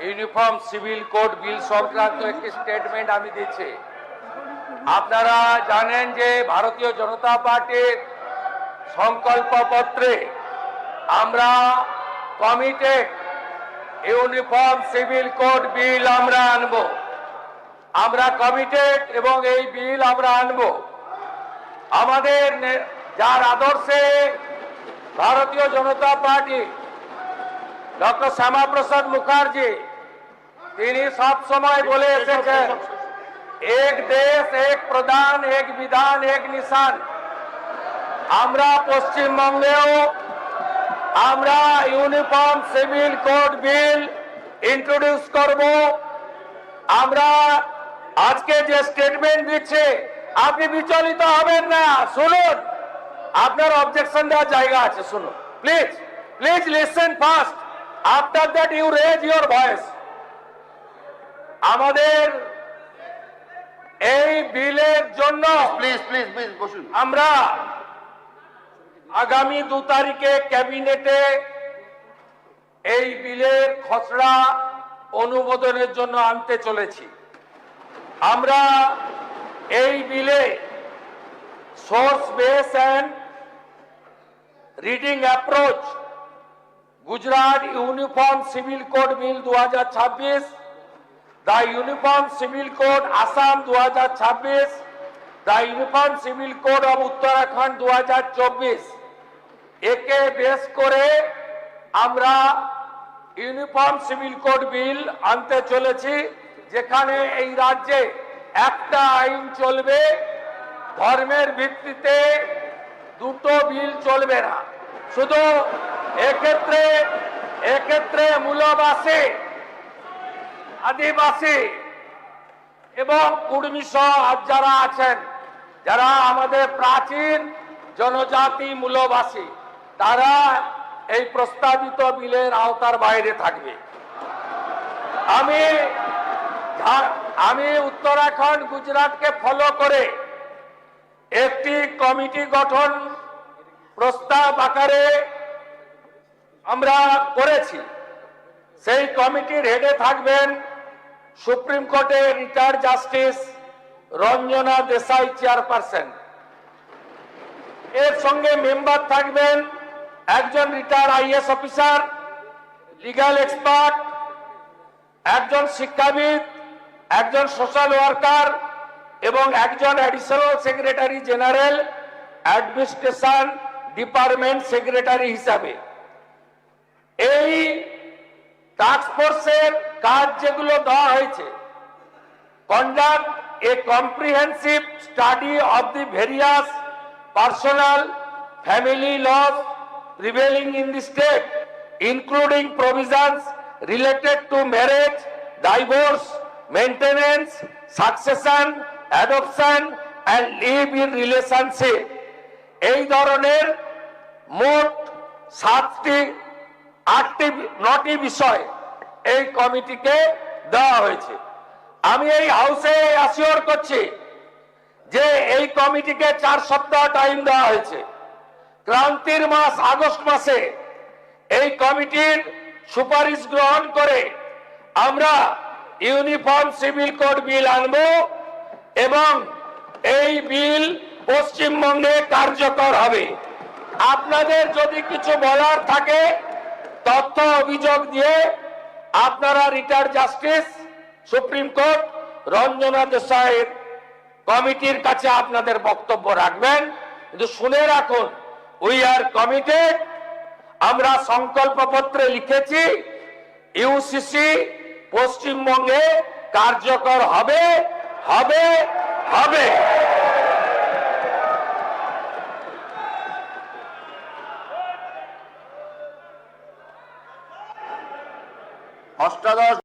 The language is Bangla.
ইউনিফর্ম সিভিল কোড বিল সংক্রান্ত একটি স্টেটমেন্ট আমি দিচ্ছি। আপনারা জানেন যে ভারতীয় জনতা পার্টির সংকল্পপত্রে আমরা কমিটেড ইউনিফর্ম সিভিল কোড বিল আমরা আনব। আমরা কমিটেড এবং এই বিল আমরা আনব। আমাদের যার আদর্শে ভারতীয় জনতা পার্টি ডক্টর শ্যামাপ্রসাদ মুখার্জি তিনি সব সময় বলে এসেছেন, এক দেশ এক প্রধান এক বিধান এক নিশান। আমরা পশ্চিমবঙ্গেও আমরা ইউনিফর্ম সিভিল কোড বিল ইন্ট্রোডিউস করব। আমরা আজকে যে স্টেটমেন্ট দিচ্ছে আপনি বিচলিত হবেন না, শুনুন। আপনার অবজেকশন দেওয়ার জায়গা আছে, শুনুন please. Please listen first, after that you raise your voice. আমাদের এই বিলের জন্য প্লিজ প্লিজ প্লিজ বসুন। আমরা আগামী 2 তারিখে ক্যাবিনেটে এই বিলের খসড়া অনুমোদনের জন্য আনতে চলেছি। আমরা এই বিলে source base and reading approach Gujarat uniform civil code bill 2026, the Uniform Civil Code Assam 2026, the Uniform Civil Code of Uttarakhand 2024 একে বেস করে আমরা ইউনিফর্ম সিভিল কোড বিল আনতে চলেছি, যেখানে এই রাজ্যে একটা আইন চলবে, ধর্মের ভিত্তিতে দুটো বিল চলবে না। শুধু এক্ষেত্রে মূলবাসী, আদিবাসী এবং কুর্মী সহ যারা আছেন, যারা আমাদের প্রাচীন জনজাতি মূলবাসী, তারা এই প্রস্তাবিত বিলের আওতার বাইরে থাকবে। আমি উত্তরাখণ্ড গুজরাটকে ফলো করে একটি কমিটি গঠন প্রস্তাব আকারে আমরা করেছি। সেই কমিটির হেডে থাকবেন সুপ্রিম কোর্টের retired justice Ranjana Desai chairperson. এর সঙ্গে মেম্বার থাকবেন একজন retired IAS officer, legal expert, একজন শিক্ষাবিদ, একজন সোশ্যাল ওয়ার্কার এবং একজন additional secretary general administration department secretary হিসাবে। এই টাস্ক ফোর্সের কাজ যেগুলো দেওয়া হয়েছে, conduct a comprehensive study of the various personal family laws prevailing in the state, including provisions related to marriage, divorce, maintenance, succession, adoption and live-in relationship। এই ধরনের মোট 8টি বিষয় এই কমিটিকে দেওয়া হয়েছে। আমি এই হাউসে অ্যাসিওর করছি যে এই কমিটিকে 4 সপ্তাহ টাইম দেওয়া হয়েছে। ক্রান্তির মাস আগস্ট মাসে এই কমিটির সুপারিশ গ্রহণ করে আমরা ইউনিফর্ম সিভিল কোড বিল আনব এবং এই বিল পশ্চিমবঙ্গে কার্যকর হবে। আপনাদের যদি কিছু বলার থাকে তথ্য অভিযোগ দিয়ে আপনারা retired justice supreme court Ranjana দেশাইয়ের কমিটির কাছে আপনাদের বক্তব্য রাখবেন। কিন্তু শুনে রাখুন, উই আর কমিটেড। আমরা সংকল্পপত্রে লিখেছি ইউসিসি পশ্চিমবঙ্গে কার্যকর হবে হবে হবে। অষ্টাদশ